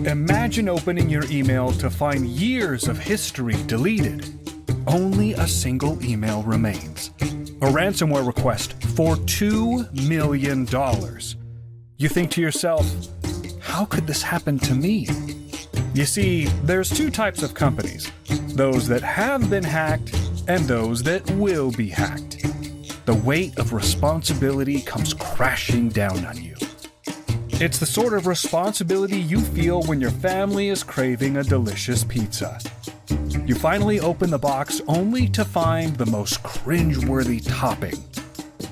Imagine opening your email to find years of history deleted. Only a single email remains. A ransomware request for $2 million. You think to yourself, how could this happen to me? You see, there's two types of companies. Those that have been hacked and those that will be hacked. The weight of responsibility comes crashing down on you. It's the sort of responsibility you feel when your family is craving a delicious pizza. You finally open the box only to find the most cringe-worthy topping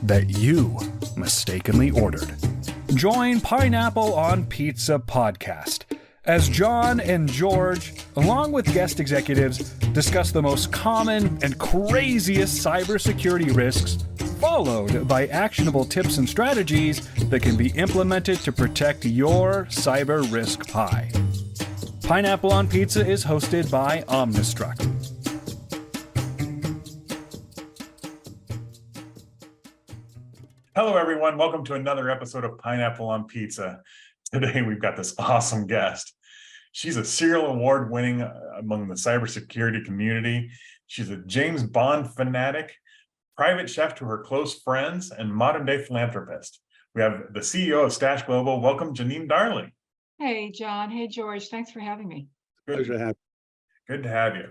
that you mistakenly ordered. Join Pineapple on Pizza podcast as John and George, along with guest executives, discuss the most common and craziest cybersecurity risks, followed by actionable tips and strategies that can be implemented to protect your cyber risk pie. Pineapple on Pizza is hosted by Omnistruct. Hello, everyone. Welcome to another episode of Pineapple on Pizza. Today, we've got this awesome guest. She's a serial award winning among the cybersecurity community. She's a James Bond fanatic, private chef to her close friends, and modern day philanthropist. We have the CEO of Stash Global. Welcome, Janine Darling. Hey, John. Hey, George. Thanks for having me. Good to have you.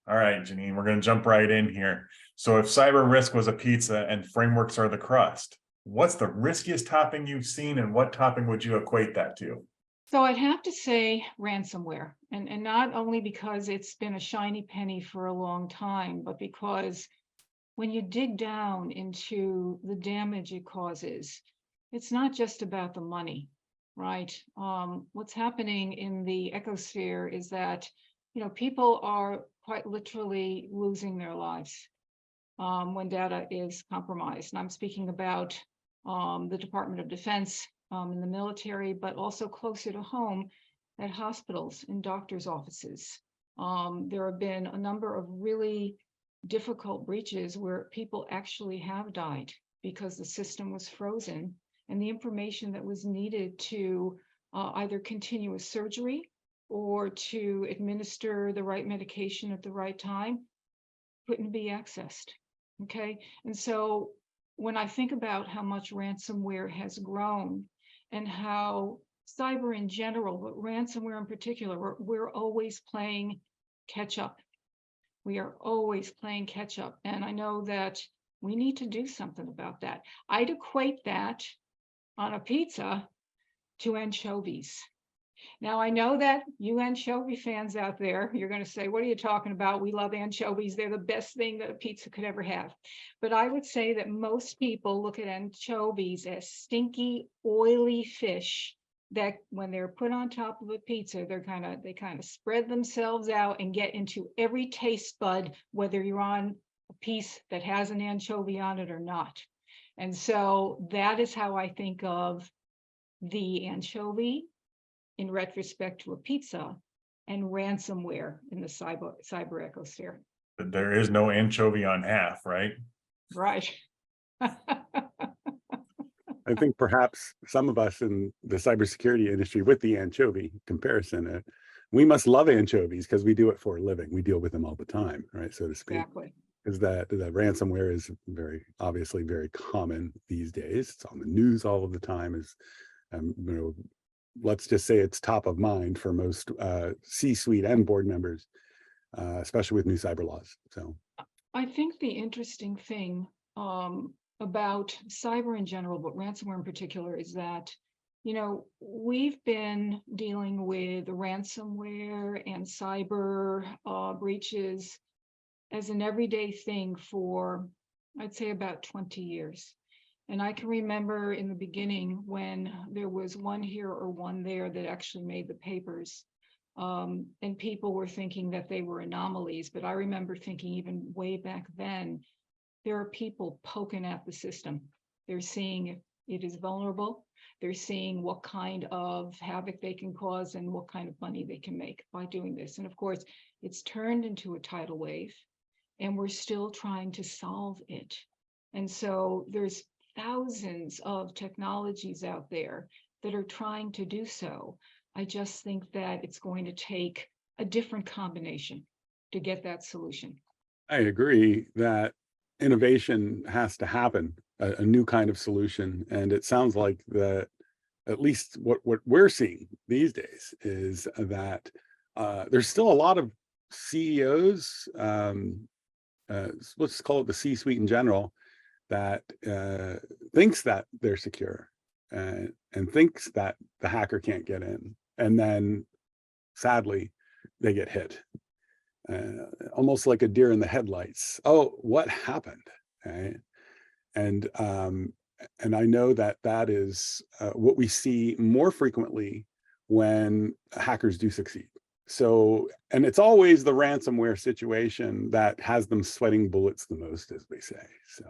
All right, Janine, we're going to jump right in here. So if cyber risk was a pizza and frameworks are the crust, what's the riskiest topping you've seen and what topping would you equate that to? So I'd have to say ransomware, and not only because it's been a shiny penny for a long time, but because when you dig down into the damage it causes, it's not just about the money, right? What's happening in the ecosphere is that, people are quite literally losing their lives when data is compromised. And I'm speaking about the Department of Defense in the military, but also closer to home at hospitals and doctors' offices. There have been a number of really difficult breaches where people actually have died because the system was frozen and the information that was needed to either continue a surgery or to administer the right medication at the right time couldn't be accessed. Okay. And so when I think about how much ransomware has grown and how cyber in general, but ransomware in particular, we're always playing catch up. We are always playing catch up. And I know that we need to do something about that. I'd equate that on a pizza to anchovies. Now, I know that you anchovy fans out there, you're going to say, what are you talking about? We love anchovies. They're the best thing that a pizza could ever have. But I would say that most people look at anchovies as stinky, oily fish that when they're put on top of a pizza, they kind of spread themselves out and get into every taste bud, whether you're on a piece that has an anchovy on it or not. And so that is how I think of the anchovy in retrospect to a pizza and ransomware in the cyber ecosphere. There is no anchovy on half, right? Right. I think perhaps some of us in the cybersecurity industry with the anchovy comparison, we must love anchovies because we do it for a living. We deal with them all the time, right? So to speak. Exactly. Is that ransomware is obviously very common these days. It's on the news all of the time. Let's just say it's top of mind for most C-suite and board members, especially with new cyber laws. So I think the interesting thing about cyber in general, but ransomware in particular, is that, we've been dealing with ransomware and cyber breaches as an everyday thing for, I'd say, about 20 years. And I can remember in the beginning when there was one here or one there that actually made the papers. And people were thinking that they were anomalies. But I remember thinking even way back then, there are people poking at the system. They're seeing if it is vulnerable. They're seeing what kind of havoc they can cause and what kind of money they can make by doing this. And of course, it's turned into a tidal wave, and we're still trying to solve it. And so there's thousands of technologies out there that are trying to do so. I just think that it's going to take a different combination to get that solution. I agree that innovation has to happen, a new kind of solution. And it sounds like that at least what we're seeing these days is that there's still a lot of CEOs, let's call it the C-suite in general, that thinks that they're secure and thinks that the hacker can't get in. And then sadly, they get hit. Almost like a deer in the headlights. Oh, what happened? Right? And I know that that is what we see more frequently when hackers do succeed. So, and it's always the ransomware situation that has them sweating bullets the most, as we say. So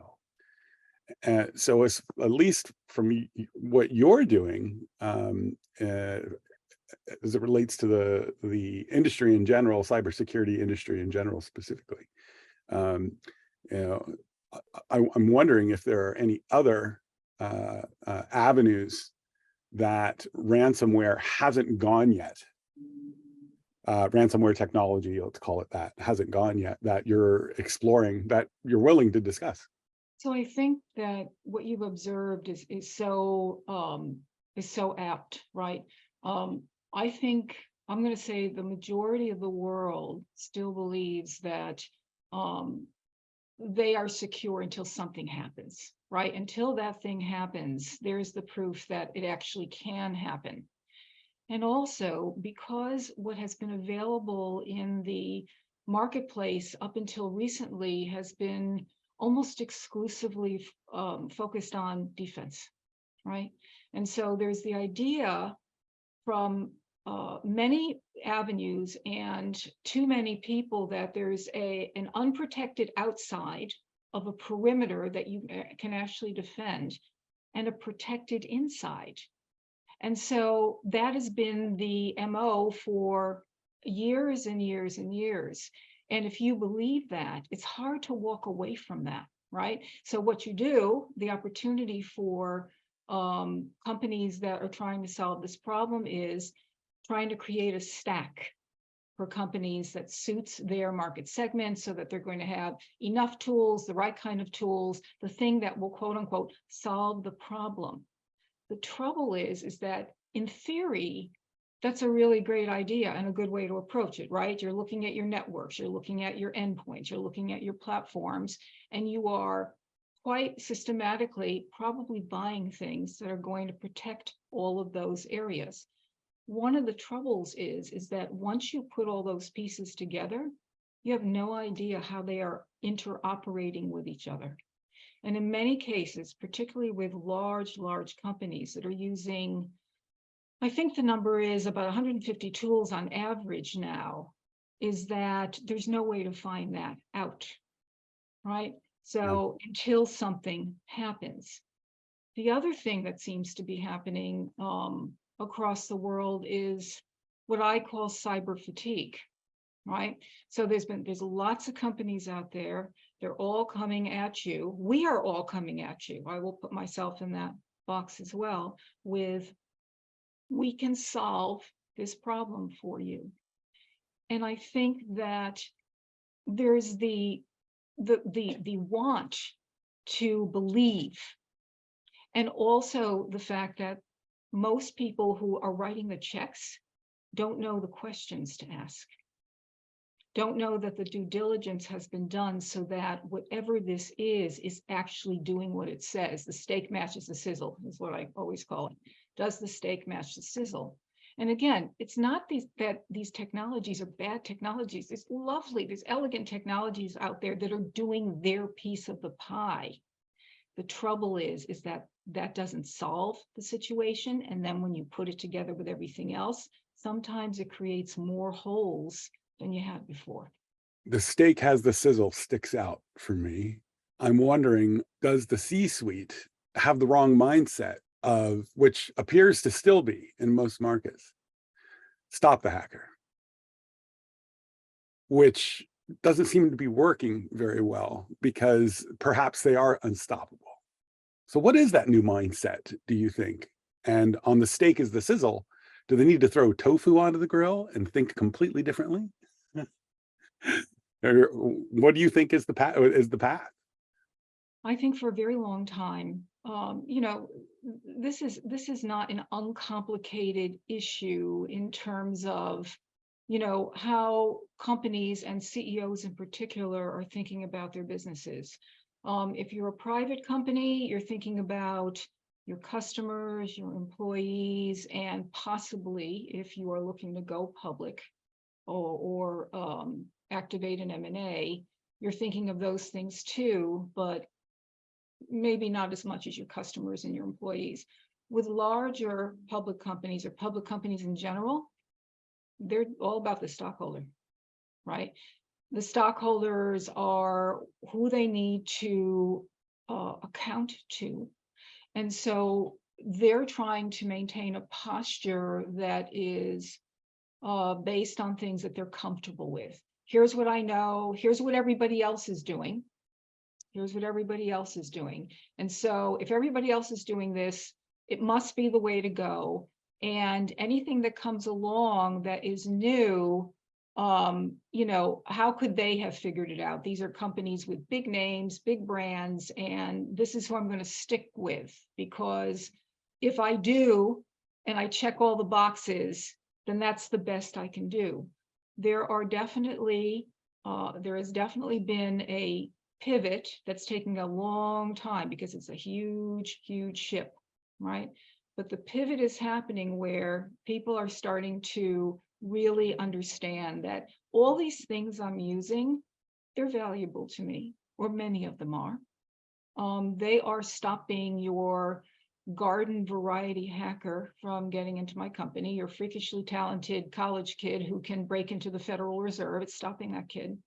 it's at least from what you're doing, as it relates to the industry in general, cybersecurity industry in general specifically. You know, I'm wondering if there are any other avenues that ransomware hasn't gone yet. Ransomware technology, let's call it that, hasn't gone yet, that you're exploring, that you're willing to discuss. So I think that what you've observed is so apt, right? I think I'm going to say the majority of the world still believes that they are secure until something happens, right? Until that thing happens, there's the proof that it actually can happen. And also because what has been available in the marketplace up until recently has been almost exclusively focused on defense, right? And so there's the idea from many avenues and too many people that there's an unprotected outside of a perimeter that you can actually defend and a protected inside. And so that has been the MO for years and years and years. And if you believe that, it's hard to walk away from that, right? So what you do, the opportunity for companies that are trying to solve this problem is trying to create a stack for companies that suits their market segment so that they're going to have enough tools, the right kind of tools, the thing that will quote unquote solve the problem. The trouble is that in theory, that's a really great idea and a good way to approach it, right? You're looking at your networks, you're looking at your endpoints, you're looking at your platforms, and you are quite systematically probably buying things that are going to protect all of those areas. One of the troubles is that once you put all those pieces together, you have no idea how they are interoperating with each other. And in many cases, particularly with large companies that are using, I think the number is about 150 tools on average now, is that there's no way to find that out, right? So until something happens. The other thing that seems to be happening across the world is what I call cyber fatigue, right? So there's lots of companies out there. They're all coming at you. We are all coming at you. I will put myself in that box as well with, we can solve this problem for you. And I think that there's the want to believe, and also the fact that most people who are writing the checks don't know the questions to ask, don't know that the due diligence has been done so that whatever this is actually doing what it says. The steak matches the sizzle is what I always call it. Does the steak match the sizzle? And again, it's not that these technologies are bad technologies. It's lovely, there's elegant technologies out there that are doing their piece of the pie. The trouble is that that doesn't solve the situation. And then when you put it together with everything else, sometimes it creates more holes than you had before. The steak has the sizzle sticks out for me. I'm wondering, does the C-suite have the wrong mindset of, which appears to still be in most markets, stop the hacker, which doesn't seem to be working very well because perhaps they are unstoppable. So what is that new mindset, do you think? And on the steak is the sizzle, Do they need to throw tofu onto the grill and think completely differently? Or what do you think is the path? I think for a very long time, this is not an uncomplicated issue in terms of, how companies and CEOs in particular are thinking about their businesses. If you're a private company, you're thinking about your customers, your employees, and possibly if you are looking to go public or activate an M&A, you're thinking of those things too, but maybe not as much as your customers and your employees. With larger public companies or public companies in general, they're all about the stockholder, right? The stockholders are who they need to account to. And so they're trying to maintain a posture that is based on things that they're comfortable with. Here's what I know. Here's what everybody else is doing. Here's what everybody else is doing. And so if everybody else is doing this, it must be the way to go. And anything that comes along that is new, how could they have figured it out? These are companies with big names, big brands, and this is who I'm going to stick with, because if I do and I check all the boxes, then that's the best I can do. There has definitely been a pivot that's taking a long time because it's a huge, huge ship, right? But the pivot is happening where people are starting to really understand that all these things I'm using, they're valuable to me, or many of them are. They are stopping your garden variety hacker from getting into my company, your freakishly talented college kid who can break into the Federal Reserve. It's stopping that kid.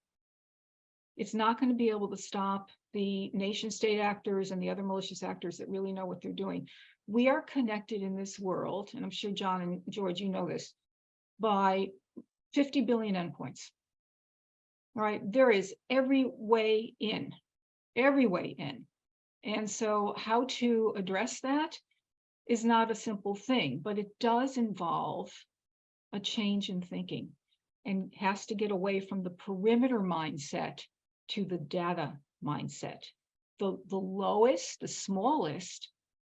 It's not going to be able to stop the nation state actors and the other malicious actors that really know what they're doing. We are connected in this world, and I'm sure John and George, you know this, by 50 billion endpoints. All right, there is every way in. And so how to address that is not a simple thing, but it does involve a change in thinking and has to get away from the perimeter mindset to the data mindset. The lowest, the smallest,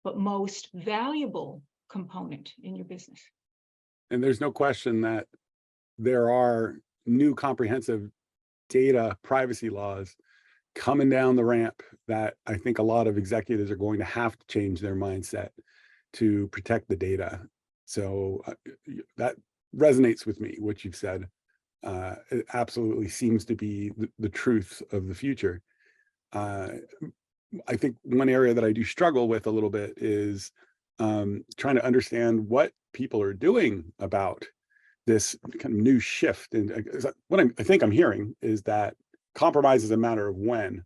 but most valuable component in your business. And there's no question that there are new comprehensive data privacy laws coming down the ramp that I think a lot of executives are going to have to change their mindset to protect the data. So that resonates with me, what you've said. It absolutely seems to be the truth of the future. I think one area that I do struggle with a little bit is trying to understand what people are doing about this kind of new shift. And what I think I'm hearing is that compromise is a matter of when,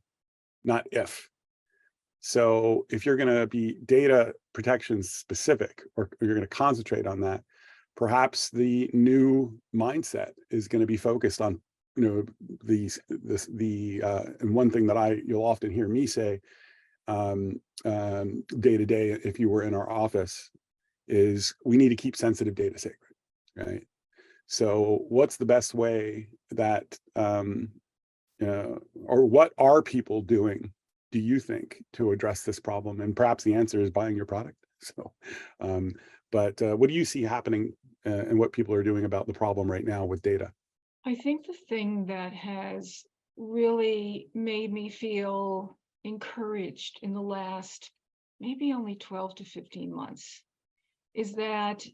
not if. So if you're going to be data protection specific, or you're going to concentrate on that, perhaps the new mindset is going to be focused on, and one thing that you'll often hear me say day to day, if you were in our office, is we need to keep sensitive data sacred, right? So what's the best way that, or what are people doing, do you think, to address this problem? And perhaps the answer is buying your product. So, but what do you see happening and what people are doing about the problem right now with data? I think the thing that has really made me feel encouraged in the last maybe only 12 to 15 months is that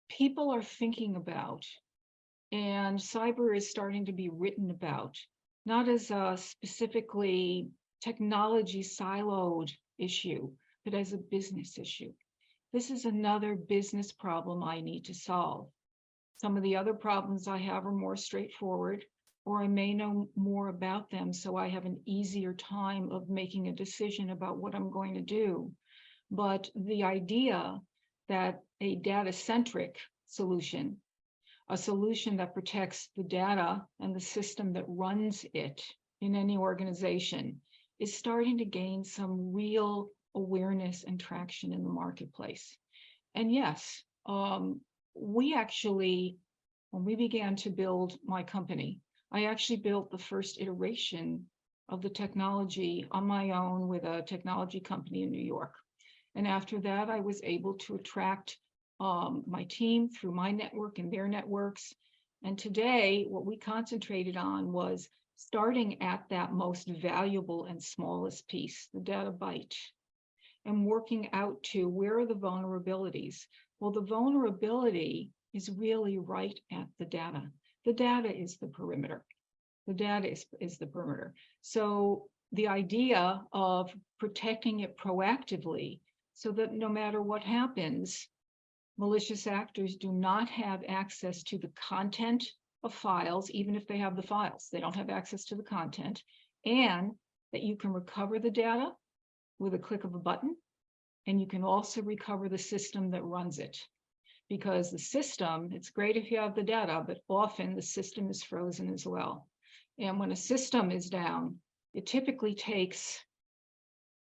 people are thinking about, and cyber is starting to be written about, not as a specifically technology siloed issue, but as a business issue. This is another business problem I need to solve. Some of the other problems I have are more straightforward, or I may know more about them, so I have an easier time of making a decision about what I'm going to do. But the idea that a data-centric solution, a solution that protects the data and the system that runs it in any organization, is starting to gain some real awareness and traction in the marketplace. And yes, we actually, when we began to build my company, I actually built the first iteration of the technology on my own with a technology company in New York. And after that, I was able to attract my team through my network and their networks. And today, what we concentrated on was starting at that most valuable and smallest piece, the data byte, and working out to where are the vulnerabilities. Well, the vulnerability is really right at the data. The data is the perimeter. The data is the perimeter. So the idea of protecting it proactively so that no matter what happens, malicious actors do not have access to the content of files, even if they have the files. They don't have access to the content, and that you can recover the data with a click of a button, and you can also recover the system that runs it. Because the system, it's great if you have the data, but often the system is frozen as well. And when a system is down, it typically takes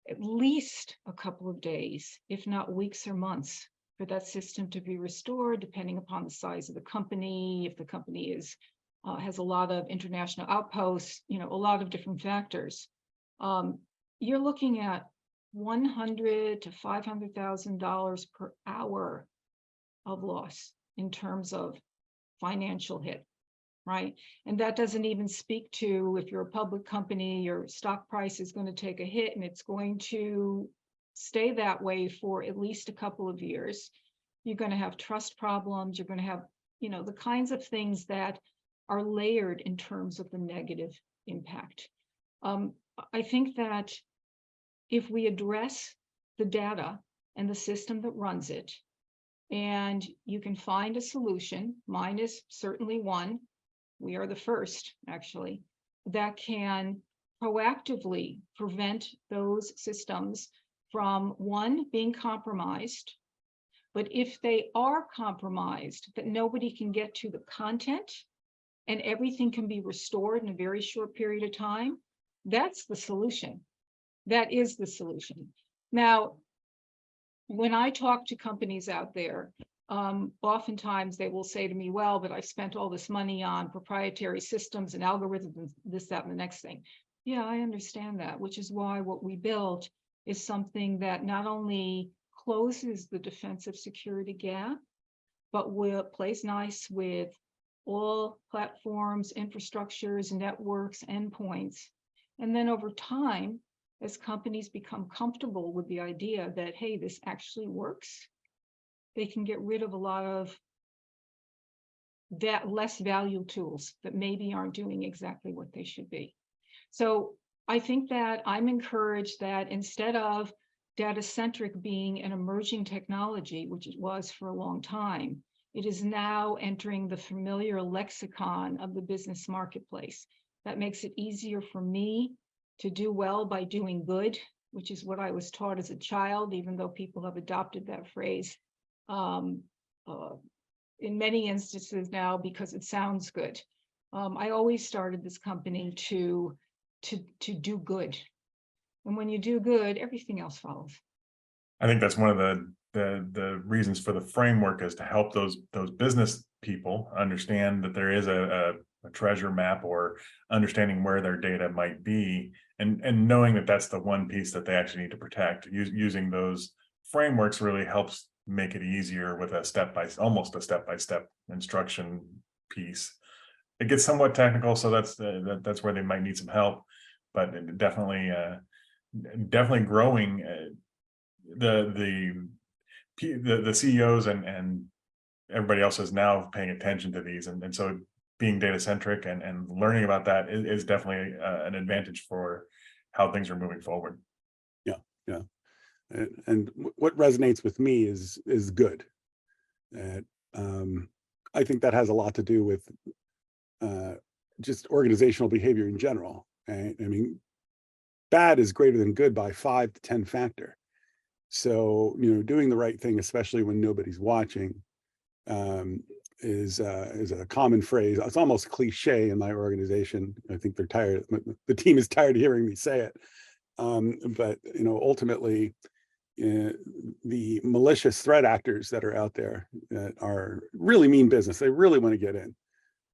at least a couple of days, if not weeks or months, for that system to be restored, depending upon the size of the company. If the company is has a lot of international outposts, a lot of different factors. You're looking at $100,000 to $500,000 per hour of loss in terms of financial hit, right? And that doesn't even speak to if you're a public company, your stock price is going to take a hit and it's going to stay that way for at least a couple of years. You're going to have trust problems. You're going to have, the kinds of things that are layered in terms of the negative impact. I think that if we address the data and the system that runs it, and you can find a solution, mine is certainly one, we are the first actually, that can proactively prevent those systems from, one, being compromised, but if they are compromised, that nobody can get to the content and everything can be restored in a very short period of time, that's the solution. That is the solution. Now, when I talk to companies out there, oftentimes they will say to me, well, but I've spent all this money on proprietary systems and algorithms, this, that, and the next thing. Yeah, I understand that, which is why what we built is something that not only closes the defensive security gap, but plays nice with all platforms, infrastructures, networks, endpoints. And then over time, as companies become comfortable with the idea that, hey, this actually works, they can get rid of a lot of that less valued tools that maybe aren't doing exactly what they should be. So I think that I'm encouraged that instead of data-centric being an emerging technology, which it was for a long time, it is now entering the familiar lexicon of the business marketplace. That makes it easier for me to do well by doing good, which is what I was taught as a child, even though people have adopted that phrase in many instances now because it sounds good. I always started this company to do good. And when you do good, everything else follows. I think that's one of the reasons for the framework is to help those business people understand that there is a treasure map, or understanding where their data might be, and knowing that that's the one piece that they actually need to protect. Using those frameworks really helps make it easier with almost a step-by-step instruction piece. It gets somewhat technical, so that's where they might need some help, but definitely growing the CEOs and everybody else is now paying attention to these, and so being data centric and learning about that is definitely an advantage for how things are moving forward. Yeah. And what resonates with me is good. I think that has a lot to do with just organizational behavior in general. Right? I mean, bad is greater than good by 5 to 10 factor. So, doing the right thing, especially when nobody's watching, is a common phrase. It's almost cliche in my organization. I think they're tired. The team is tired of hearing me say it. But ultimately, the malicious threat actors that are out there that are really mean business, they really want to get in.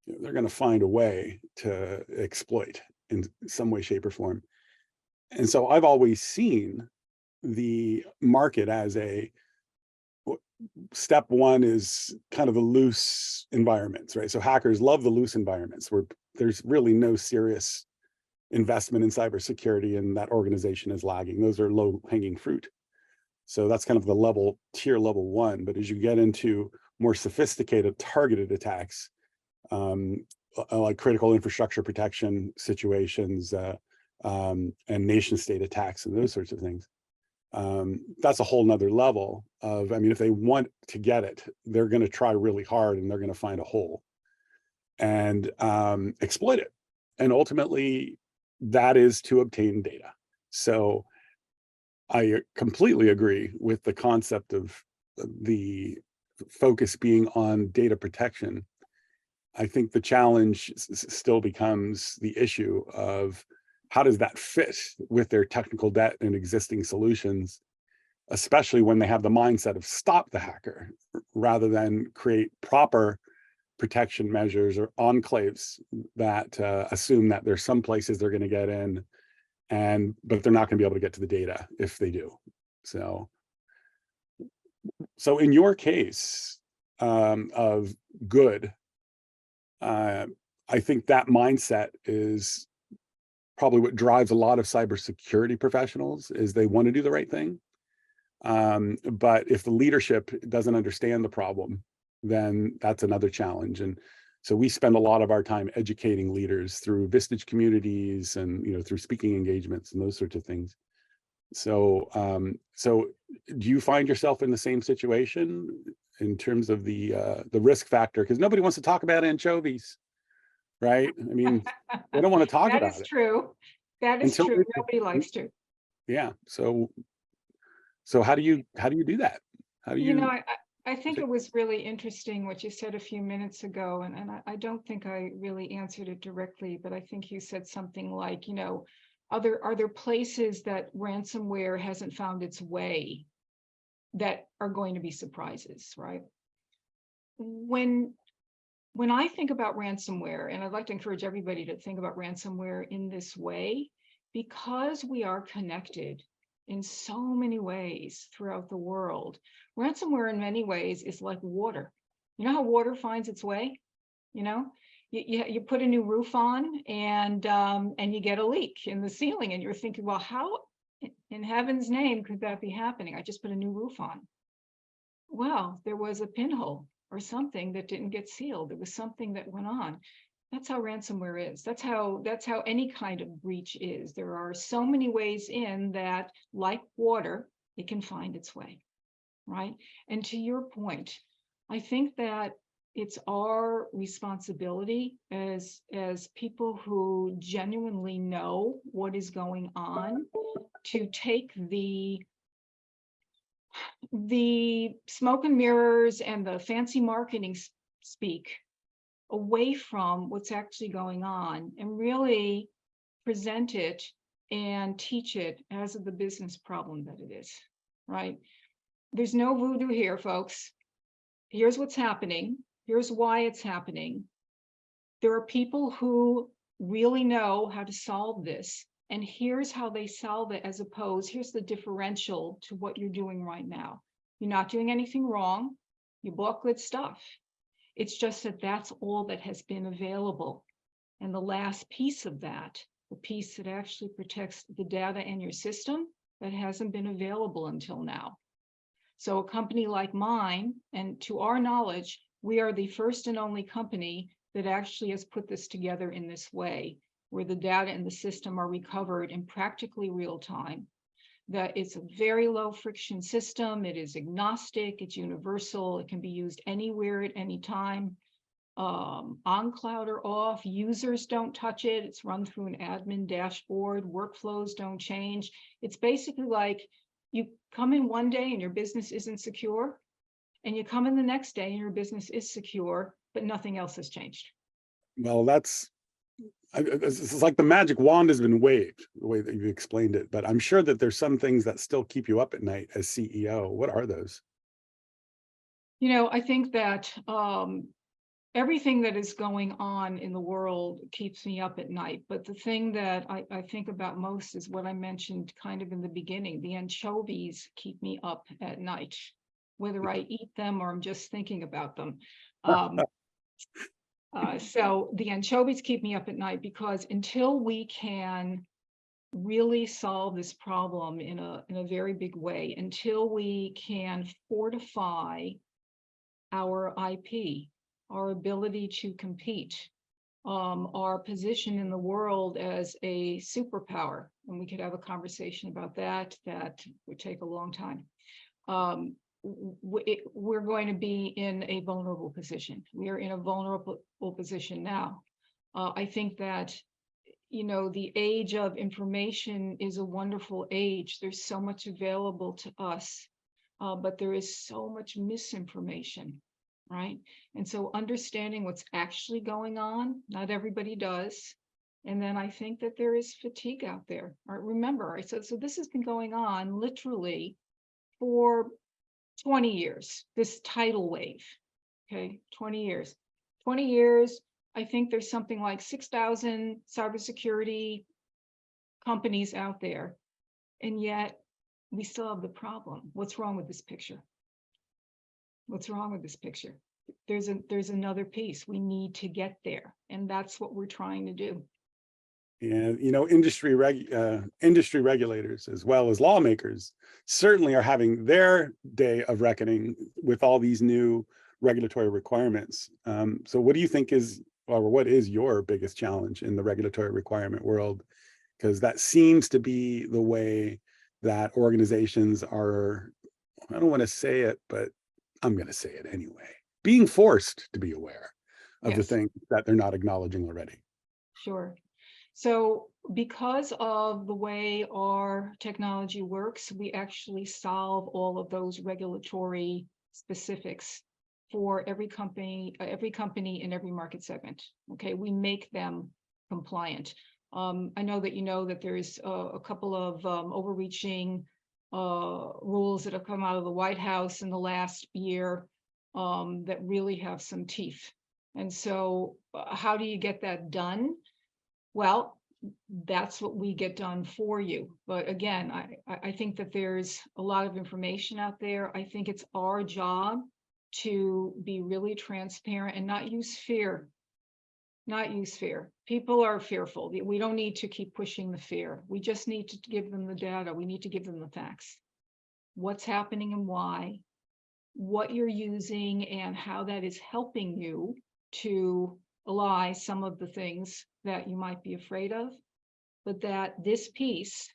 They're going to find a way to exploit in some way, shape, or form. And so I've always seen the market as a step one is kind of the loose environments, right? So hackers love the loose environments where there's really no serious investment in cybersecurity and that organization is lagging. Those are low hanging fruit. So that's kind of the tier level one. But as you get into more sophisticated targeted attacks, like critical infrastructure protection situations, and nation state attacks and those sorts of things, that's a whole nother level of, I mean, if they want to get it, they're going to try really hard and they're going to find a hole and exploit it. And ultimately, that is to obtain data. So I completely agree with the concept of the focus being on data protection. I think the challenge still becomes the issue of how does that fit with their technical debt and existing solutions, especially when they have the mindset of stop the hacker rather than create proper protection measures or enclaves that assume that there's some places they're going to get in, but they're not going to be able to get to the data if they do. So in your case of good, I think that mindset is probably what drives a lot of cybersecurity professionals is they want to do the right thing. But if the leadership doesn't understand the problem, then that's another challenge. And so we spend a lot of our time educating leaders through Vistage communities and through speaking engagements and those sorts of things. So do you find yourself in the same situation in terms of the risk factor? Because nobody wants to talk about anchovies, right? I mean, they don't want to talk about it. That is true. That is true. Nobody likes to. Yeah. So how do you do that? How do you? I think it was really interesting what you said a few minutes ago, and I don't think I really answered it directly, but I think you said something like, are there places that ransomware hasn't found its way that are going to be surprises, right? When I think about ransomware, and I'd like to encourage everybody to think about ransomware in this way, because we are connected in so many ways throughout the world. Ransomware in many ways is like water. You know how water finds its way? You put a new roof on and you get a leak in the ceiling and you're thinking, well, how in heaven's name could that be happening? I just put a new roof on. Well, there was a pinhole or something that didn't get sealed. There was something that went on. That's how ransomware is. That's how any kind of breach is. There are so many ways in that, like water, it can find its way, right? And to your point, I think that it's our responsibility as people who genuinely know what is going on to take the smoke and mirrors and the fancy marketing speak away from what's actually going on and really present it and teach it as the business problem that it is, right? There's no voodoo here, folks. Here's what's happening. Here's why it's happening. There are people who really know how to solve this. And here's how they solve it, as opposed, here's the differential to what you're doing right now. You're not doing anything wrong. You bought good stuff. It's just that that's all that has been available. And the last piece of that, the piece that actually protects the data in your system, that hasn't been available until now. So a company like mine, and to our knowledge, we are the first and only company that actually has put this together in this way, where the data in the system are recovered in practically real time. That it's a very low friction system. It is agnostic, it's universal, it can be used anywhere at any time, on cloud or off. Users don't touch it. It's run through an admin dashboard. Workflows don't change. It's basically like you come in one day and your business isn't secure, and you come in the next day and your business is secure, but nothing else has changed. Well, that's It's like the magic wand has been waved, the way that you explained it, but I'm sure that there's some things that still keep you up at night as CEO. What are those? I think that everything that is going on in the world keeps me up at night. But the thing that I think about most is what I mentioned kind of in the beginning. The anchovies keep me up at night, whether I eat them or I'm just thinking about them. So the anchovies keep me up at night, because until we can really solve this problem in a very big way, until we can fortify our IP, our ability to compete, our position in the world as a superpower, and we could have a conversation about that would take a long time. We're going to be in a vulnerable position. We are in a vulnerable position now. I think that, the age of information is a wonderful age. There's so much available to us, but there is so much misinformation, right? And so understanding what's actually going on, not everybody does. And then I think that there is fatigue out there. All right, remember, I said, so this has been going on literally for 20 years, this tidal wave, okay, 20 years. 20 years, I think there's something like 6,000 cybersecurity companies out there, and yet we still have the problem. What's wrong with this picture? What's wrong with this picture? There's another piece. We need to get there, and that's what we're trying to do. And industry regulators as well as lawmakers certainly are having their day of reckoning with all these new regulatory requirements. So what do you think is, or what is your biggest challenge in the regulatory requirement world? Because that seems to be the way that organizations are, I don't want to say it, but I'm going to say it anyway, being forced to be aware of the things that they're not acknowledging already. Sure. So because of the way our technology works, we actually solve all of those regulatory specifics for every company in every market segment. Okay, we make them compliant. I know that there's a couple of overreaching rules that have come out of the White House in the last year that really have some teeth. And so how do you get that done? Well, that's what we get done for you. But again, I think that there's a lot of information out there. I think it's our job to be really transparent and not use fear. Not use fear. People are fearful. We don't need to keep pushing the fear. We just need to give them the data. We need to give them the facts. What's happening and why, what you're using and how that is helping you to ally some of the things that you might be afraid of, but that this piece,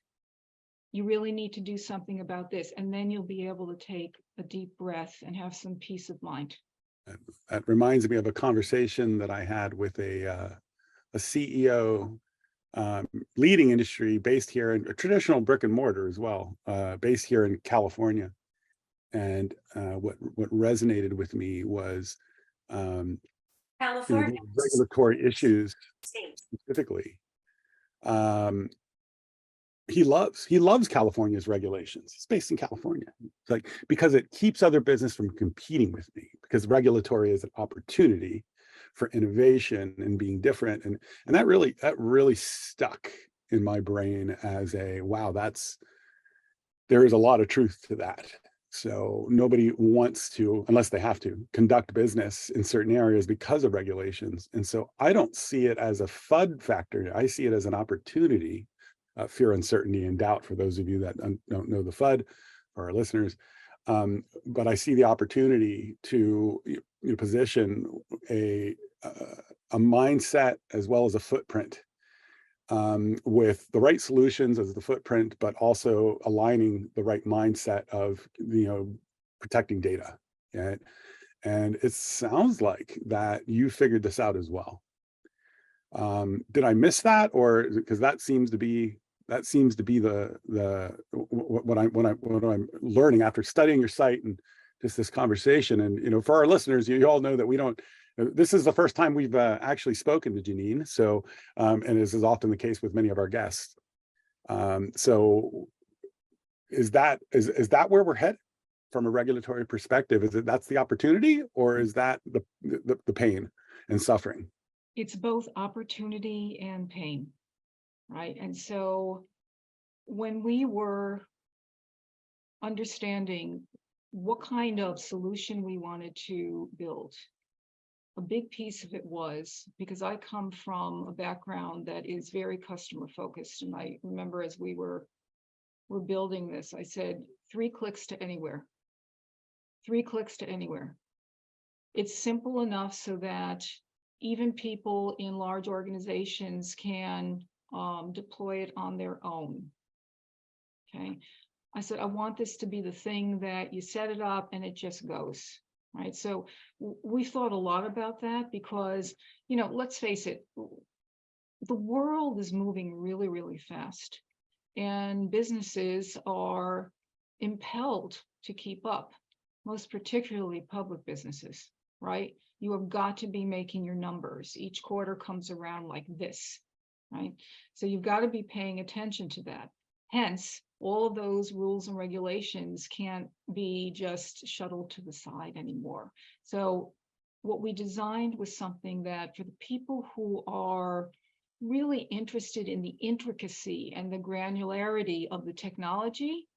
you really need to do something about this, and then you'll be able to take a deep breath and have some peace of mind. That reminds me of a conversation that I had with a CEO, leading industry based here in a traditional brick and mortar as well, based here in California. And what resonated with me was California regulatory issues specifically. He loves California's regulations. He's based in California. It's like, because it keeps other business from competing with me, because regulatory is an opportunity for innovation and being different. And that really stuck in my brain as a, wow, there is a lot of truth to that. So nobody wants to, unless they have to, conduct business in certain areas because of regulations. And so I don't see it as a FUD factor. I see it as an opportunity, fear, uncertainty, and doubt for those of you that don't know the FUD, for our listeners. But I see the opportunity to position a mindset as well as a footprint with the right solutions as the footprint, but also aligning the right mindset of protecting data. And it sounds like that you figured this out as well. Did I miss that, or because that seems to be what I'm learning after studying your site and just this conversation? And for our listeners, you all know that we don't This is the first time we've actually spoken to Janine. So, and this is often the case with many of our guests. So is that where we're headed from a regulatory perspective? Is it that's the opportunity, or is that the pain and suffering? It's both opportunity and pain, right? And so when we were understanding what kind of solution we wanted to build, a big piece of it was because I come from a background that is very customer focused. And I remember as we were building this, I said, 3 clicks to anywhere. 3 clicks to anywhere. It's simple enough so that even people in large organizations can deploy it on their own. Okay. I said, I want this to be the thing that you set it up and it just goes. Right. So we thought a lot about that because, you know, let's face it, the world is moving really, really fast. And businesses are impelled to keep up, most particularly public businesses, right? You have got to be making your numbers. Each quarter comes around like this, right? So you've got to be paying attention to that. Hence, all of those rules and regulations can't be just shuttled to the side anymore. So what we designed was something that for the people who are really interested in the intricacy and the granularity of the technology,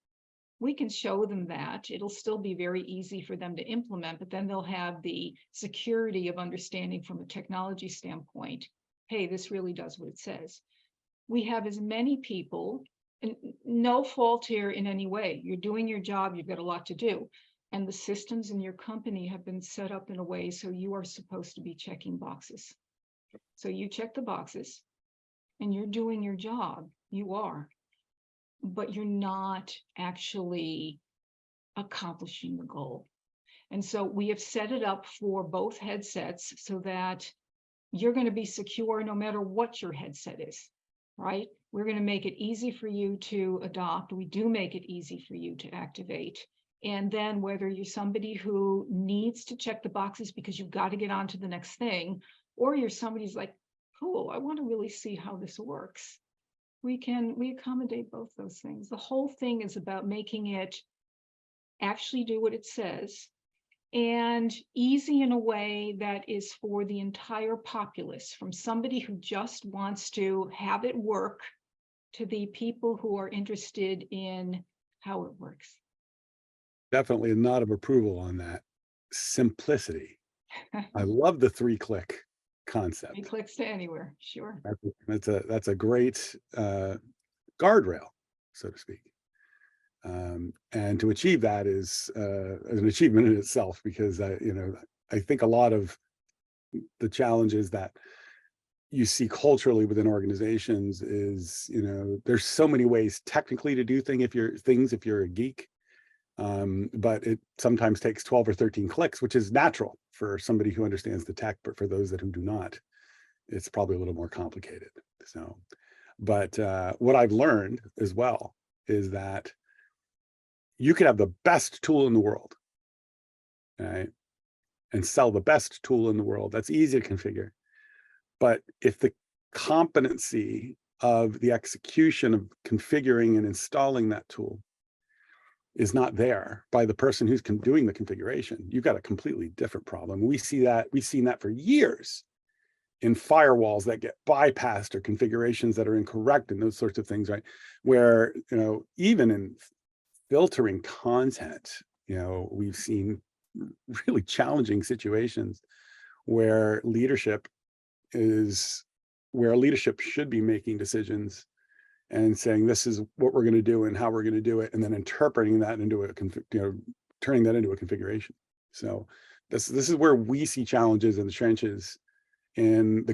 we can show them that. It'll still be very easy for them to implement, but then they'll have the security of understanding from a technology standpoint, hey, this really does what it says. We have as many people, and no fault here in any way. You're doing your job, you've got a lot to do. And the systems in your company have been set up in a way so you are supposed to be checking boxes. So you check the boxes and you're doing your job, you are, but you're not actually accomplishing the goal. And so we have set it up for both headsets so that you're going to be secure no matter what your headset is, right? We're going to make it easy for you to adopt. We do make it easy for you to activate. And then whether you're somebody who needs to check the boxes because you've got to get on to the next thing, or you're somebody who's like, cool, I want to really see how this works. We accommodate both those things. The whole thing is about making it actually do what it says and easy in a way that is for the entire populace, from somebody who just wants to have it work to the people who are interested in how it works. Definitely a nod of approval on that. Simplicity. I love the 3-click concept. 3 clicks to anywhere, sure. That's a great guardrail, so to speak. And to achieve that is an achievement in itself, because I think a lot of the challenges that you see culturally within organizations is, there's so many ways technically to do things if you're a geek. But it sometimes takes 12 or 13 clicks, which is natural for somebody who understands the tech, but for those who do not, it's probably a little more complicated. So, but what I've learned as well is that you could have the best tool in the world, right? And sell the best tool in the world. That's easy to configure. But if the competency of the execution of configuring and installing that tool is not there by the person who's doing the configuration, you've got a completely different problem. We've seen that for years in firewalls that get bypassed, or configurations that are incorrect, and those sorts of things, right? Where, even in filtering content, we've seen really challenging situations where leadership should be making decisions and saying, this is what we're going to do and how we're going to do it, and then interpreting that into turning that into a configuration. So this is where we see challenges in the trenches in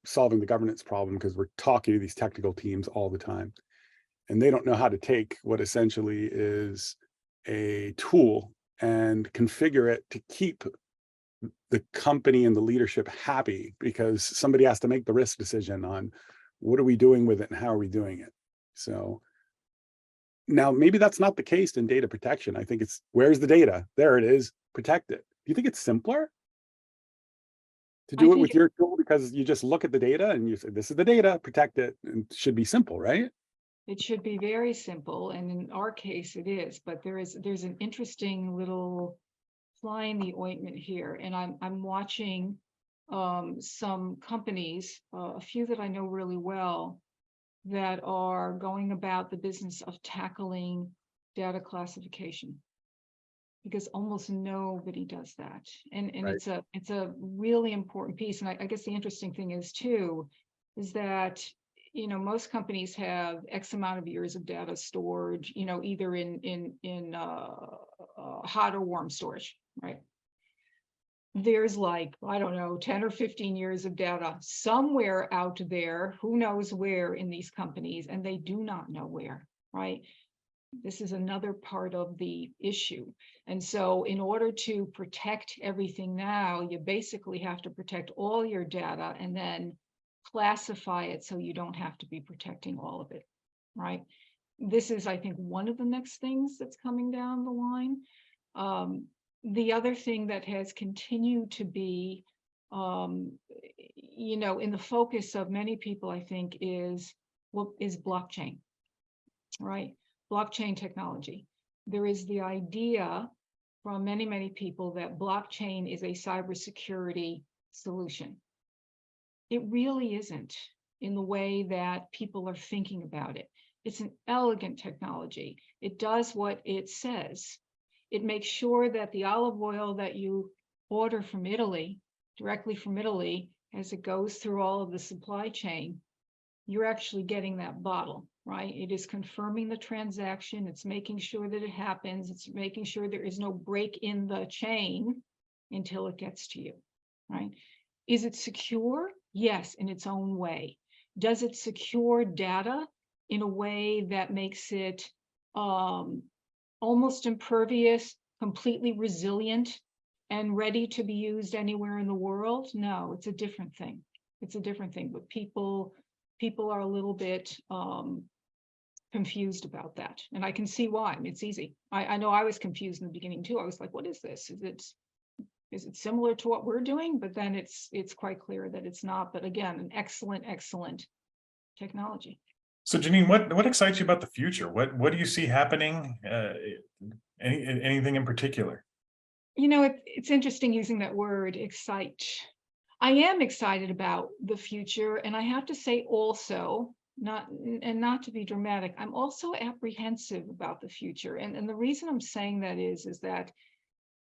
solving the governance problem, because we're talking to these technical teams all the time, and they don't know how to take what essentially is a tool and configure it to keep the company and the leadership happy, because somebody has to make the risk decision on what are we doing with it and how are we doing it. So now maybe that's not the case in data protection. I think it's, where's the data? There it is, protect it. Do you think it's simpler? To I do it think with your tool, because you just look at the data and you say, this is the data, protect it, and it should be simple, right? it should be very simple, and in our case it is, but there's an interesting little fly in the ointment here, and I'm watching some companies, a few that I know really well, that are going about the business of tackling data classification, because almost nobody does that, and Right. it's a really important piece. And I guess the interesting thing is too, is that most companies have X amount of years of data stored, either in hot or warm storage, right? There's like, I don't know, 10 or 15 years of data somewhere out there, who knows where in these companies, and they do not know where, right? This is another part of the issue. And so in order to protect everything now, you basically have to protect all your data and then classify it so you don't have to be protecting all of it, right? This is, I think, one of the next things that's coming down the line. The other thing that has continued to be, in the focus of many people, I think, is blockchain, right? Blockchain technology. There is the idea from many, many people that blockchain is a cybersecurity solution. It really isn't, in the way that people are thinking about it. It's an elegant technology. It does what it says. It makes sure that the olive oil that you order from Italy, directly from Italy, as it goes through all of the supply chain, you're actually getting that bottle, right? It is confirming the transaction. It's making sure that it happens. It's making sure there is no break in the chain until it gets to you, right? Is it secure? Yes, in its own way. Does it secure data in a way that makes it almost impervious, completely resilient, and ready to be used anywhere in the world? No, it's a different thing. It's a different thing, but people are a little bit confused about that. And I can see why. I mean, it's easy. I know I was confused in the beginning too. I was like, what is this? Is it similar to what we're doing? But then it's quite clear that it's not. But again, an excellent technology. So Janine, what excites you about the future? What do you see happening? Anything in particular? It's interesting using that word, excite. I am excited about the future, and I have to say also, not to be dramatic, I'm also apprehensive about the future. And the reason I'm saying that is that,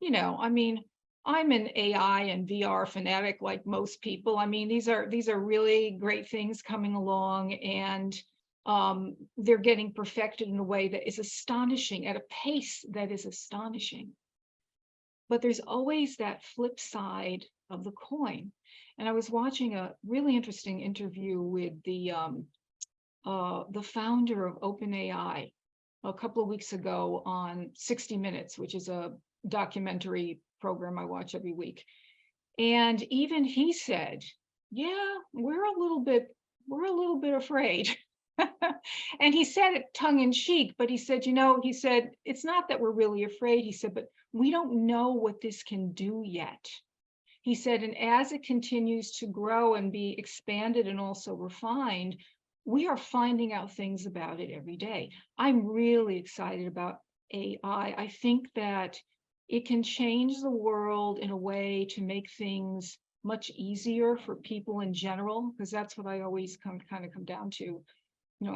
I mean, I'm an AI and VR fanatic like most people. I mean, these are really great things coming along, and they're getting perfected in a way that is astonishing, at a pace that is astonishing. But there's always that flip side of the coin. And I was watching a really interesting interview with the founder of OpenAI a couple of weeks ago on 60 Minutes, which is a documentary program I watch every week. And even he said, yeah, we're a little bit afraid. And he said it tongue in cheek, but he said, it's not that we're really afraid. He said, but we don't know what this can do yet. He said, and as it continues to grow and be expanded and also refined, we are finding out things about it every day. I'm really excited about AI. I think that it can change the world in a way to make things much easier for people in general, because that's what I always come down to.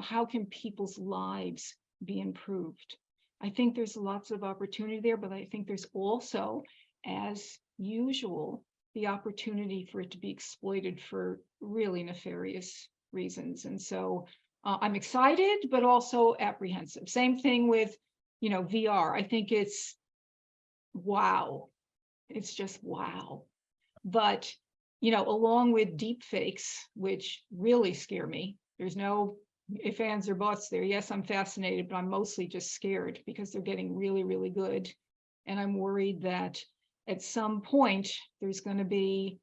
How can people's lives be improved? I think there's lots of opportunity there, but I think there's also, as usual, the opportunity for it to be exploited for really nefarious reasons. And so I'm excited, but also apprehensive. Same thing with, VR. I think it's wow. It's just wow. But, along with deep fakes, which really scare me, there's no ifs, ands, or buts there. Yes, I'm fascinated, but I'm mostly just scared because they're getting really, really good. And I'm worried that at some point there's going to be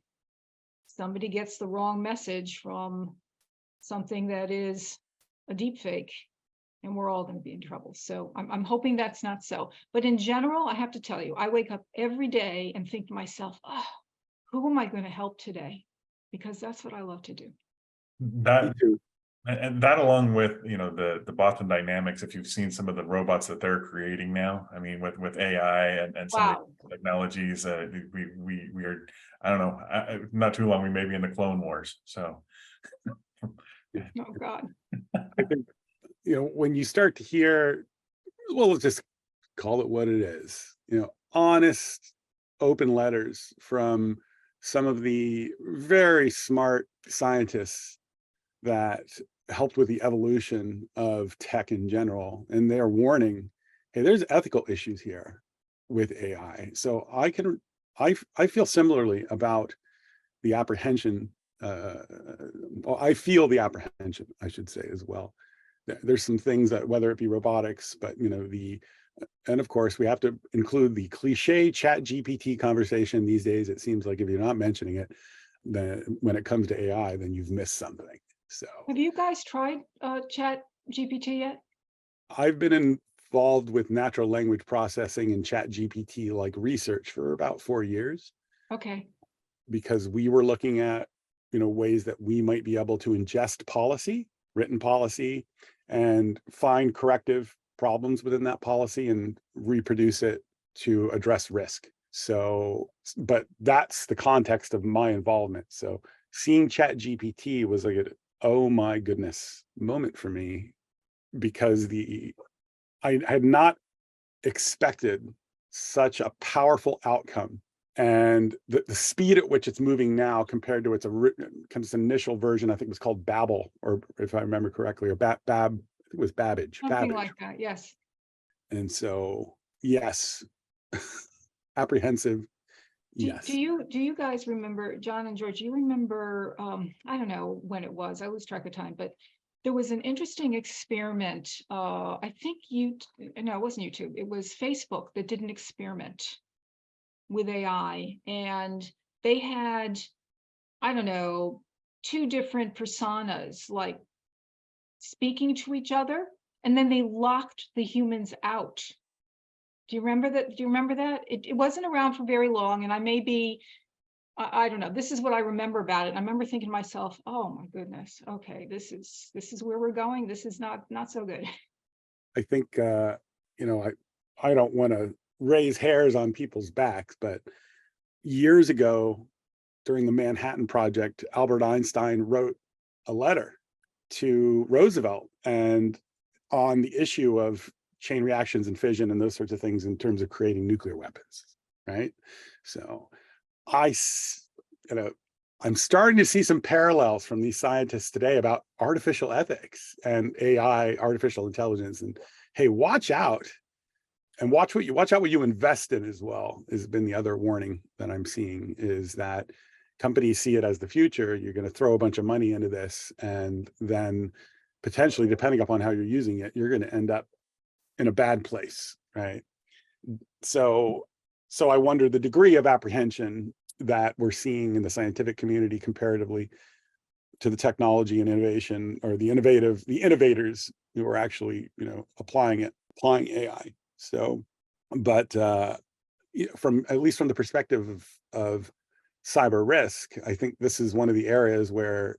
somebody gets the wrong message from something that is a deep fake, and we're all going to be in trouble. So I'm hoping that's not so. But in general, I have to tell you, I wake up every day and think to myself, oh, who am I going to help today? Because that's what I love to do. Me That too. and that along with, you know, the Boston Dynamics, if you've seen some of the robots that they're creating now, I mean, with AI and some of Wow. the technologies, we are, I don't know, not too long, we may be in the Clone Wars. So Oh God. I think, when you start to hear, well, let's just call it what it is, honest, open letters from some of the very smart scientists that helped with the evolution of tech in general. And they're warning, hey, there's ethical issues here with AI. So I feel similarly about the apprehension. Well, I feel the apprehension, I should say, as well. There's some things that, whether it be robotics, but and of course we have to include the cliche chat GPT conversation these days. It seems like if you're not mentioning it, then when it comes to AI, then you've missed something. So Have you guys tried Chat GPT yet? I've been involved with natural language processing and chat GPT like research for about 4 years, Okay. because we were looking at, ways that we might be able to ingest policy, written policy, and find corrective problems within that policy and reproduce it to address risk. So, but that's the context of my involvement. So seeing chat GPT was like, oh my goodness moment for me, because I had not expected such a powerful outcome, and the speed at which it's moving now compared to its initial version, I think it was called Babel, or if I remember correctly, or I think it was Babbage. Something like that. Yes. And so, yes, apprehensive. Yes. Do you guys remember, John and George, you remember, I don't know when it was, I lose track of time, but there was an interesting experiment. I think no, it wasn't YouTube. It was Facebook that did an experiment with AI, and they had, I don't know, 2 different personas like speaking to each other, and then they locked the humans out. Do you remember that? Do you remember that? It wasn't around for very long, and I may be, I don't know. This is what I remember about it. I remember thinking to myself, "Oh my goodness, okay, this is where we're going. This is not so good." I think, I don't want to raise hairs on people's backs, but years ago, during the Manhattan Project, Albert Einstein wrote a letter to Roosevelt and on the issue of chain reactions and fission and those sorts of things in terms of creating nuclear weapons, right? So I'm starting to see some parallels from these scientists today about artificial ethics and AI, artificial intelligence, and hey, watch out. And watch out what you invest in as well, has been the other warning that I'm seeing, is that companies see it as the future. You're going to throw a bunch of money into this, and then potentially, depending upon how you're using it, you're going to end up in a bad place, right? So I wonder the degree of apprehension that we're seeing in the scientific community comparatively to the technology and innovation, or the innovators who are actually, applying AI. So, but from, at least from the perspective of cyber risk, I think this is one of the areas where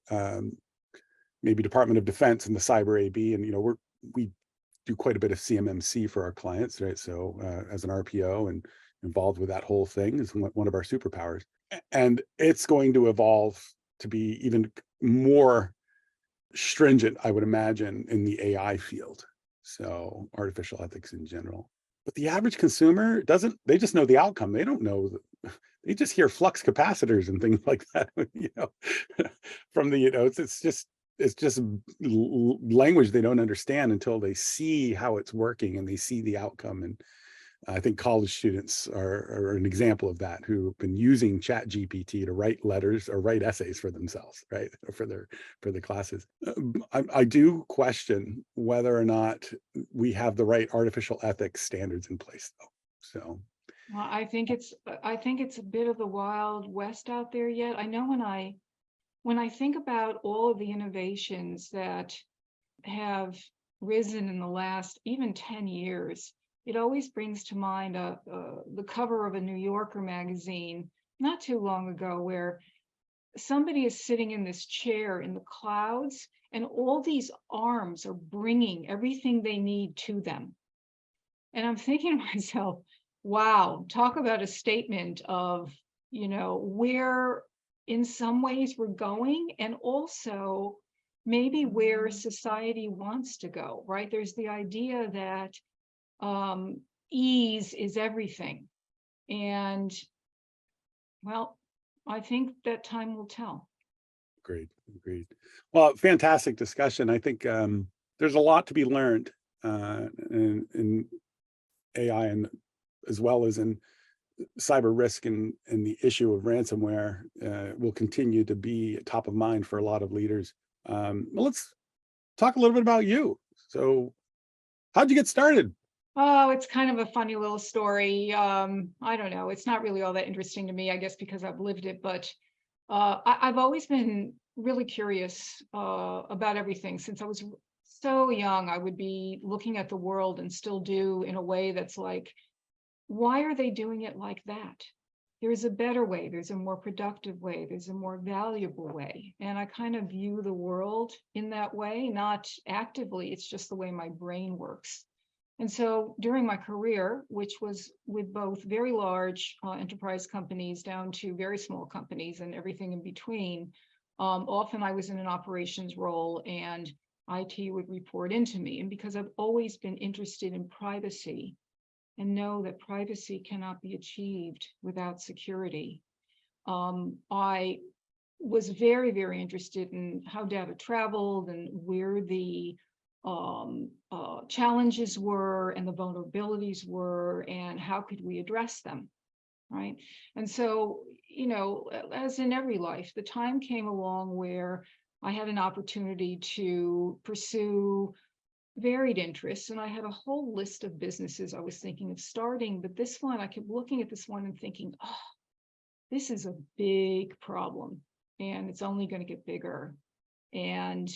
maybe Department of Defense and the Cyber AB, and we do quite a bit of CMMC for our clients, right? So as an RPO and involved with that whole thing is one of our superpowers, and it's going to evolve to be even more stringent, I would imagine, in the AI field. So artificial ethics in general. But the average consumer they just know the outcome. They don't know, they just hear flux capacitors and things like that, from the, it's just language they don't understand until they see how it's working and they see the outcome. And I think college students are an example of that, who have been using Chat GPT to write letters or write essays for themselves, right, for their classes. I do question whether or not we have the right artificial ethics standards in place, though. So, Well, I think it's a bit of the Wild West out there yet. I know when I think about all of the innovations that have risen in the last even 10 years, it always brings to mind the cover of a New Yorker magazine not too long ago where somebody is sitting in this chair in the clouds, and all these arms are bringing everything they need to them. And I'm thinking to myself, wow, talk about a statement of, where in some ways we're going, and also maybe where society wants to go, right? There's the idea that ease is everything. And well, I think that time will tell. Agreed. Well, fantastic discussion. I think there's a lot to be learned in AI, and as well as in cyber risk, and the issue of ransomware will continue to be top of mind for a lot of leaders. Well, let's talk a little bit about you. So how'd you get started? Oh, it's kind of a funny little story. I don't know. It's not really all that interesting to me, I guess, because I've lived it. But I've always been really curious about everything. Since I was so young, I would be looking at the world, and still do, in a way that's like, why are they doing it like that? There's a better way. There's a more productive way. There's a more valuable way. And I kind of view the world in that way, not actively. It's just the way my brain works. And so during my career, which was with both very large enterprise companies down to very small companies and everything in between, often I was in an operations role, and IT would report into me. And because I've always been interested in privacy, and know that privacy cannot be achieved without security, I was very, very interested in how data traveled, and where the challenges were, and the vulnerabilities were, and how could we address them, right? And so, as in every life, the time came along where I had an opportunity to pursue varied interests, and I had a whole list of businesses I was thinking of starting. But this one, I kept looking at this one and thinking, oh, this is a big problem, and it's only going to get bigger. And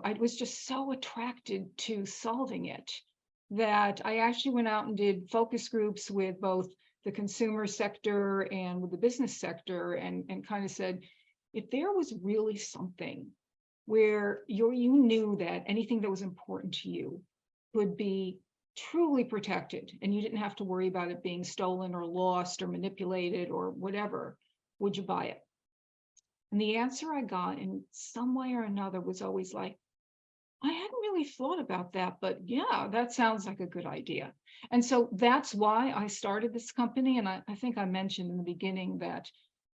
I was just so attracted to solving it that I actually went out and did focus groups with both the consumer sector and with the business sector, and kind of said, if there was really something where you knew that anything that was important to you would be truly protected, and you didn't have to worry about it being stolen or lost or manipulated or whatever, would you buy it? And the answer I got in some way or another was always like, I hadn't really thought about that, but yeah, that sounds like a good idea. And so that's why I started this company. And I think I mentioned in the beginning that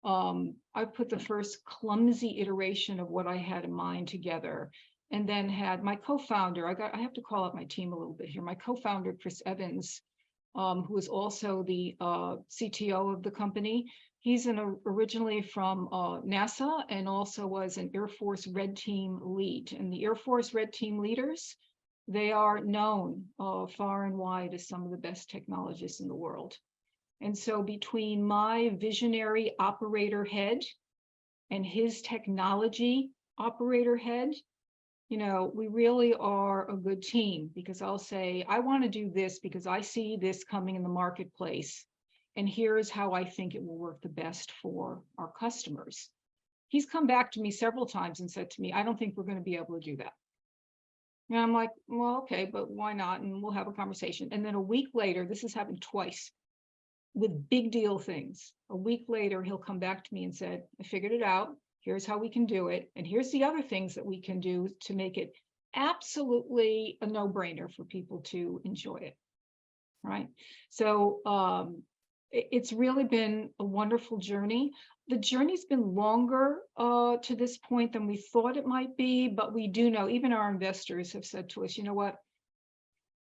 I put the first clumsy iteration of what I had in mind together, and then had my co-founder. I have to call out my team a little bit here. My co-founder, Chris Evans, who is also the CTO of the company. He's originally from NASA, and also was an Air Force Red Team lead. And the Air Force Red Team leaders, they are known far and wide as some of the best technologists in the world. And so between my visionary operator head and his technology operator head, we really are a good team, because I'll say, I want to do this because I see this coming in the marketplace, and here's how I think it will work the best for our customers. He's come back to me several times and said to me, I don't think we're going to be able to do that. And I'm like, well, okay, but why not? And we'll have a conversation. And then a week later, this has happened twice with big deal things. A week later, he'll come back to me and said, I figured it out. Here's how we can do it. And here's the other things that we can do to make it absolutely a no-brainer for people to enjoy it. Right. So it's really been a wonderful journey. The journey's been longer to this point than we thought it might be, but we do know, even our investors have said to us, you know what?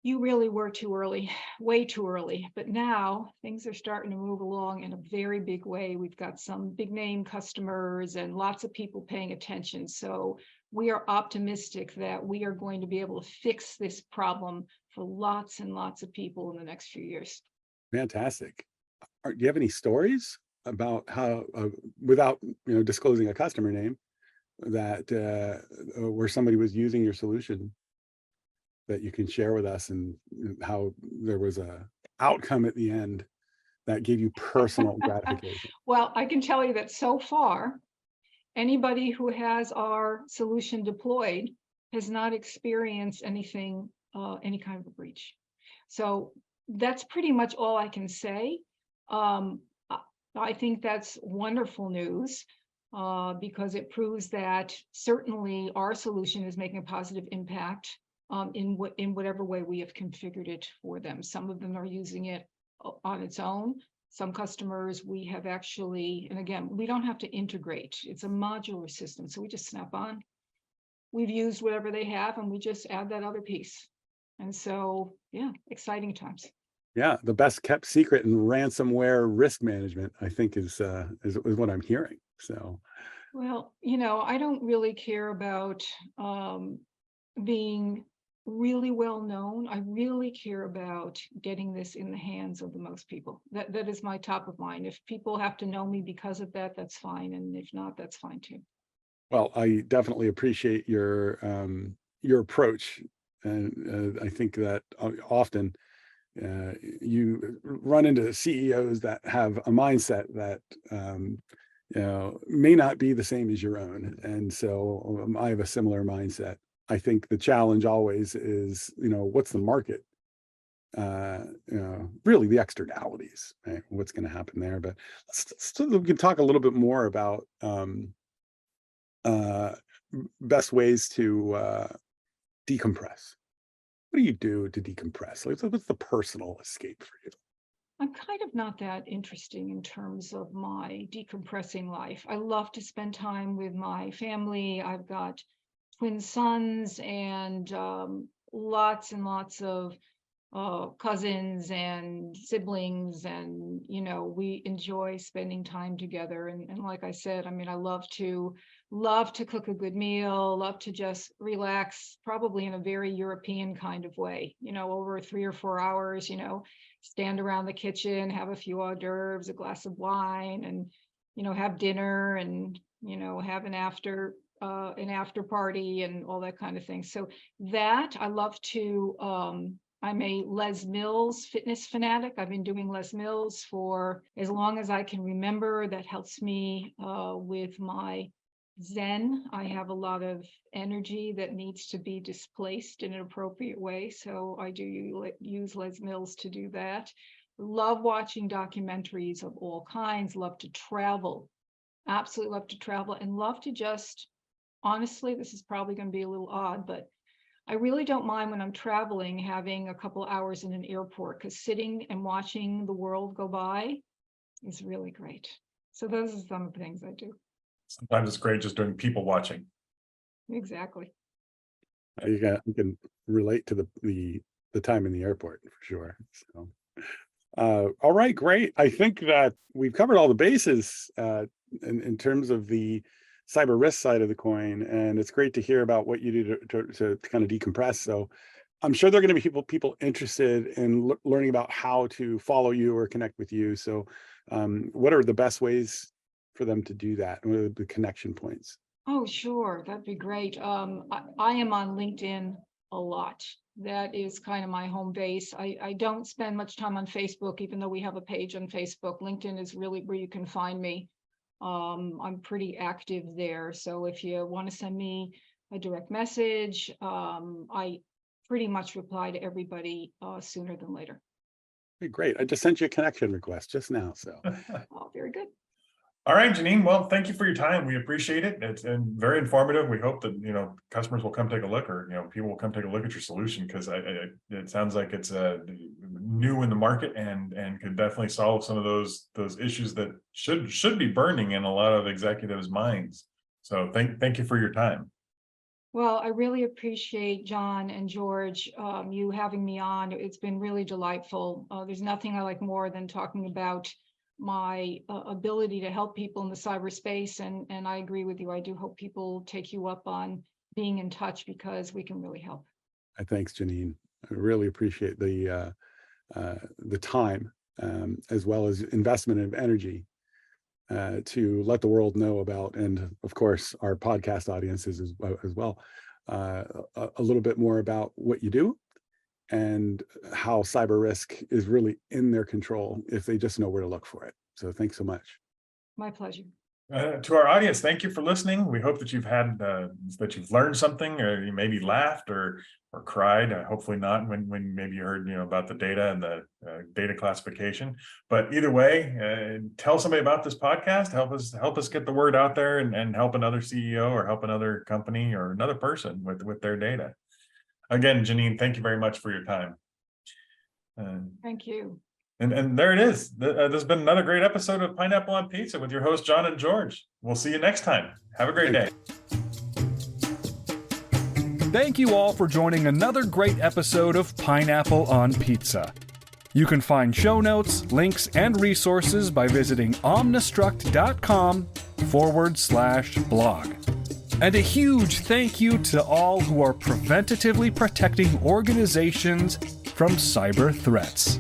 You really were too early, way too early. But now things are starting to move along in a very big way. We've got some big name customers and lots of people paying attention. So we are optimistic that we are going to be able to fix this problem for lots and lots of people in the next few years. Fantastic. Do you have any stories about how, without disclosing a customer name, that where somebody was using your solution, that you can share with us, and how there was a outcome at the end that gave you personal gratification? Well, I can tell you that so far, anybody who has our solution deployed has not experienced anything, any kind of a breach. So that's pretty much all I can say. I think that's wonderful news, because it proves that certainly our solution is making a positive impact in whatever way we have configured it for them. Some of them are using it on its own. Some customers we have actually, and again, we don't have to integrate. It's a modular system, so we just snap on. We've used whatever they have, and we just add that other piece. And so, yeah, exciting times. Yeah, the best kept secret in ransomware risk management, I think, is what I'm hearing. So, Well, you know, I don't really care about being really well known. I really care about getting this in the hands of the most people. That is my top of mind. If people have to know me because of that, that's fine. And if not, that's fine too. well, I definitely appreciate your approach, and I think that often you run into CEOs that have a mindset that may not be the same as your own, and so I have a similar mindset. I think the challenge always is, what's the market? Really the externalities, right? What's going to happen there? But we can talk a little bit more about best ways to decompress. What do you do to decompress? Like, what's the personal escape for you? I'm kind of not that interesting in terms of my decompressing life. I love to spend time with my family. I've got twin sons and lots and lots of cousins and siblings, and we enjoy spending time together. And like I said, I mean, I love to cook a good meal, love to just relax, probably in a very European kind of way, over 3 or 4 hours, stand around the kitchen, have a few hors d'oeuvres, a glass of wine, and have dinner, and have an after party and all that kind of thing. So that I love to. I'm a Les Mills fitness fanatic. I've been doing Les Mills for as long as I can remember. That helps me with my Zen. I have a lot of energy that needs to be displaced in an appropriate way. So I do use Les Mills to do that. Love watching documentaries of all kinds, love to travel, absolutely love to travel, and love to just, honestly, this is probably going to be a little odd, but I really don't mind when I'm traveling having a couple hours in an airport, because sitting and watching the world go by is really great. So those are some of the things I do. Sometimes it's great just doing people watching. Exactly. You can relate to the time in the airport for sure. So, all right, great. I think that we've covered all the bases in terms of the cyber risk side of the coin, and it's great to hear about what you do to kind of decompress. So I'm sure there are going to be people interested in learning about how to follow you or connect with you. So what are the best ways for them to do that? What are the connection points? Oh, sure. That'd be great. I am on LinkedIn a lot. That is kind of my home base. I don't spend much time on Facebook, even though we have a page on Facebook. LinkedIn is really where you can find me. I'm pretty active there. So if you want to send me a direct message, I pretty much reply to everybody sooner than later. Okay, great. I just sent you a connection request just now. So Oh, very good. All right, Janine. Well, thank you for your time. We appreciate it. It's very informative. We hope that customers will come take a look, or people will come take a look at your solution, because it sounds like it's new in the market and could definitely solve some of those issues that should be burning in a lot of executives' minds. So thank you for your time. Well, I really appreciate John and George, you having me on. It's been really delightful. There's nothing I like more than talking about my ability to help people in the cyberspace, and I agree with you. I do hope people take you up on being in touch, because we can really help. thanks, Janine. I really appreciate the time as well as investment of energy to let the world know about, and of course our podcast audiences as well, a little bit more about what you do and how cyber risk is really in their control if they just know where to look for it. So thanks so much. My pleasure. To our audience, thank you for listening. We hope that you've learned something, or you maybe laughed or cried. Hopefully not when maybe you heard about the data and the data classification. But either way, tell somebody about this podcast. Help us get the word out there and help another CEO or help another company or another person with their data. Again, Janine, thank you very much for your time. Thank you. And there it is. There's been another great episode of Pineapple on Pizza with your hosts, John and George. We'll see you next time. Have a great day. Thank you all for joining another great episode of Pineapple on Pizza. You can find show notes, links, and resources by visiting omnistruct.com/blog. And a huge thank you to all who are preventatively protecting organizations from cyber threats.